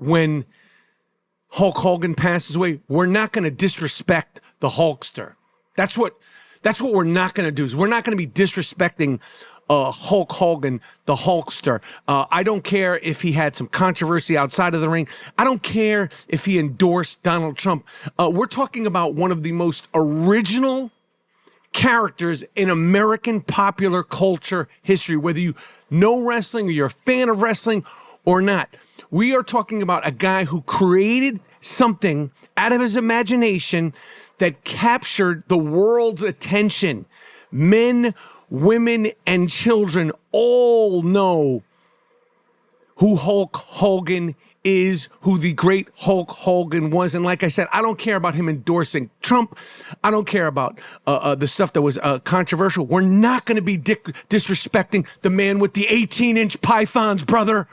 when Hulk Hogan passes away, we're not going to disrespect the Hulkster. That's what we're not going to do. Is we're not going to be disrespecting Hulk Hogan, the Hulkster. I don't care if he had some controversy outside of the ring. I don't care if he endorsed Donald Trump. We're talking about one of the most original characters in American popular culture history, whether you know wrestling or you're a fan of wrestling or not. We are talking about a guy who created something out of his imagination that captured the world's attention. Men, women, and children all know who Hulk Hogan is, who the great Hulk Hogan was. And like I said, I don't care about him endorsing Trump. I don't care about the stuff that was controversial. We're not going to be disrespecting the man with the 18-inch pythons, brother.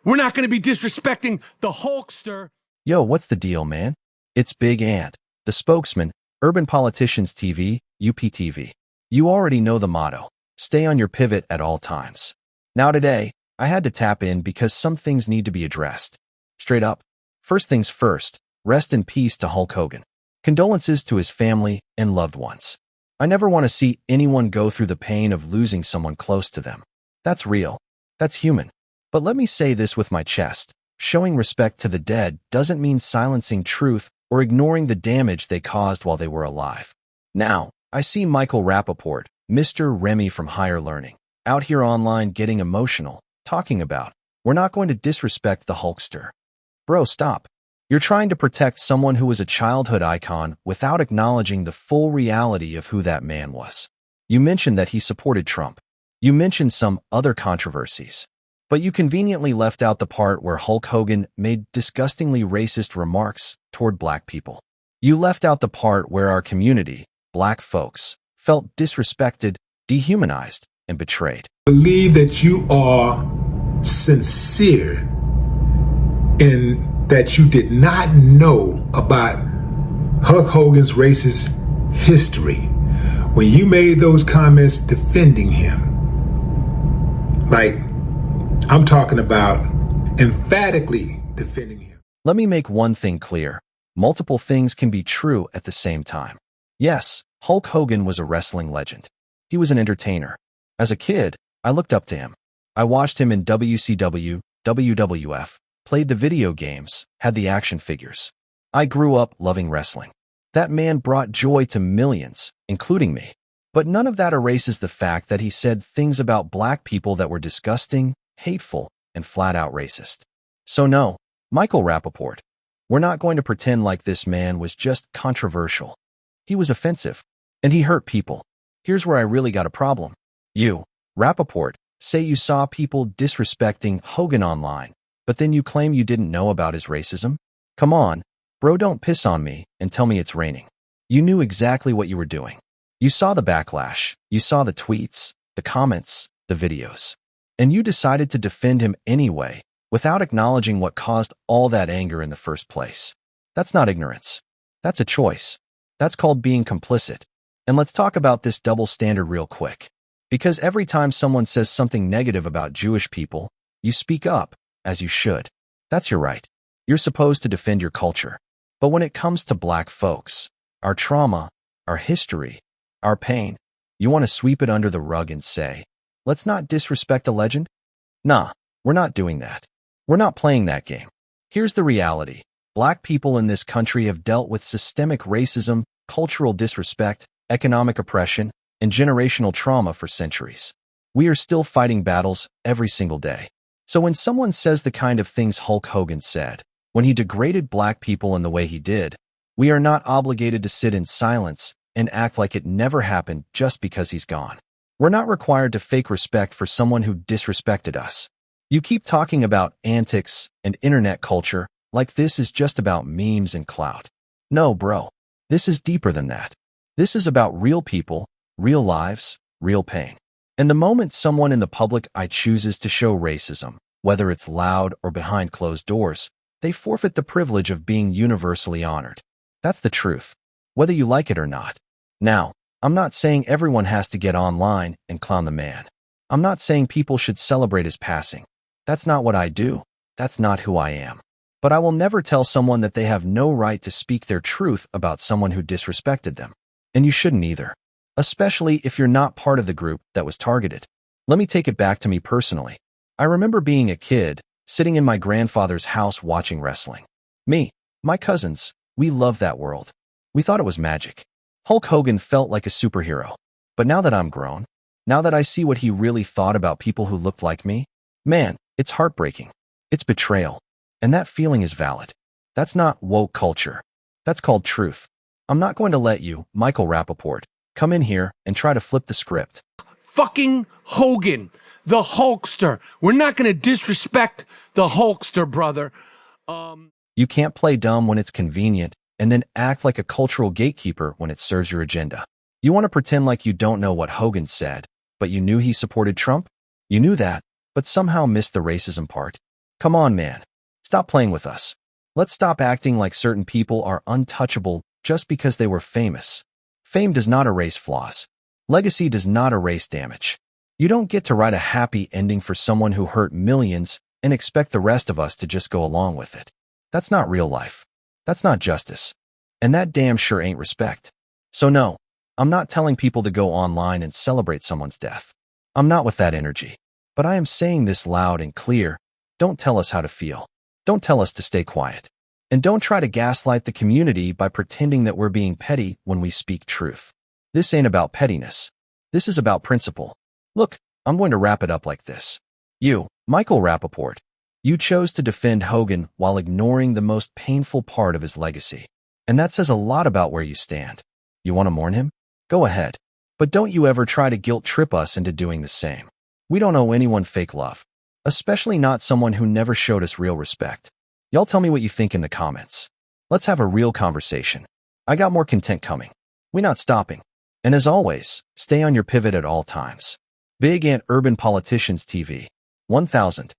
We're not going to be disrespecting the Hulkster. Yo, what's the deal, man? It's Big Ant, the spokesman, Urban Politicians TV, UPTV. You already know the motto. Stay on your pivot at all times. Now today, I had to tap in because some things need to be addressed. Straight up. First things first, rest in peace to Hulk Hogan. Condolences to his family and loved ones. I never want to see anyone go through the pain of losing someone close to them. That's real. That's human. But let me say this with my chest. Showing respect to the dead doesn't mean silencing truth or ignoring the damage they caused while they were alive. Now, I see Michael Rapaport, Mr. Remy from Higher Learning, out here online getting emotional, talking about, we're not going to disrespect the Hulkster. Bro, stop. You're trying to protect someone who was a childhood icon without acknowledging the full reality of who that man was. You mentioned that he supported Trump. You mentioned some other controversies. But you conveniently left out the part where Hulk Hogan made disgustingly racist remarks toward black people. You left out the part where our community, black folks, felt disrespected, dehumanized, and betrayed. I believe that you are sincere in that you did not know about Hulk Hogan's racist history when you made those comments defending him. Like, I'm talking about emphatically defending him. Let me make one thing clear. Multiple things can be true at the same time. Yes, Hulk Hogan was a wrestling legend. He was an entertainer. As a kid, I looked up to him. I watched him in WCW, WWF, played the video games, had the action figures. I grew up loving wrestling. That man brought joy to millions, including me. But none of that erases the fact that he said things about black people that were disgusting, hateful, and flat-out racist. So no, Michael Rapaport, we're not going to pretend like this man was just controversial. He was offensive, and he hurt people. Here's where I really got a problem. You, Rapaport, say you saw people disrespecting Hogan online, but then you claim you didn't know about his racism? Come on, bro, don't piss on me and tell me it's raining. You knew exactly what you were doing. You saw the backlash, you saw the tweets, the comments, the videos. And you decided to defend him anyway, without acknowledging what caused all that anger in the first place. That's not ignorance. That's a choice. That's called being complicit. And let's talk about this double standard real quick. Because every time someone says something negative about Jewish people, you speak up, as you should. That's your right. You're supposed to defend your culture. But when it comes to black folks, our trauma, our history, our pain, you want to sweep it under the rug and say, let's not disrespect a legend? Nah, we're not doing that. We're not playing that game. Here's the reality. Black people in this country have dealt with systemic racism, cultural disrespect, economic oppression, and generational trauma for centuries. We are still fighting battles every single day. So when someone says the kind of things Hulk Hogan said, when he degraded black people in the way he did, we are not obligated to sit in silence and act like it never happened just because he's gone. We're not required to fake respect for someone who disrespected us. You keep talking about antics and internet culture like this is just about memes and clout. No, bro. This is deeper than that. This is about real people, real lives, real pain. And the moment someone in the public eye chooses to show racism, whether it's loud or behind closed doors, they forfeit the privilege of being universally honored. That's the truth, whether you like it or not. Now, I'm not saying everyone has to get online and clown the man. I'm not saying people should celebrate his passing. That's not what I do. That's not who I am. But I will never tell someone that they have no right to speak their truth about someone who disrespected them. And you shouldn't either. Especially if you're not part of the group that was targeted. Let me take it back to me personally. I remember being a kid, sitting in my grandfather's house watching wrestling. Me, my cousins, we loved that world. We thought it was magic. Hulk Hogan felt like a superhero. But now that I'm grown, now that I see what he really thought about people who looked like me, man, it's heartbreaking. It's betrayal. And that feeling is valid. That's not woke culture. That's called truth. I'm not going to let you, Michael Rapaport, come in here and try to flip the script. Fucking Hogan, the Hulkster. We're not going to disrespect the Hulkster, brother. You can't play dumb when it's convenient and then act like a cultural gatekeeper when it serves your agenda. You want to pretend like you don't know what Hogan said, but you knew he supported Trump? You knew that, but somehow missed the racism part. Come on, man. Stop playing with us. Let's stop acting like certain people are untouchable just because they were famous. Fame does not erase flaws. Legacy does not erase damage. You don't get to write a happy ending for someone who hurt millions and expect the rest of us to just go along with it. That's not real life. That's not justice. And that damn sure ain't respect. So no, I'm not telling people to go online and celebrate someone's death. I'm not with that energy. But I am saying this loud and clear. Don't tell us how to feel. Don't tell us to stay quiet. And don't try to gaslight the community by pretending that we're being petty when we speak truth. This ain't about pettiness. This is about principle. Look, I'm going to wrap it up like this. You, Michael Rapaport, you chose to defend Hogan while ignoring the most painful part of his legacy. And that says a lot about where you stand. You want to mourn him? Go ahead. But don't you ever try to guilt trip us into doing the same. We don't owe anyone fake love. Especially not someone who never showed us real respect. Y'all tell me what you think in the comments. Let's have a real conversation. I got more content coming. We're not stopping. And as always, stay on your pivot at all times. Big Ant Urban Politicians TV. 1000.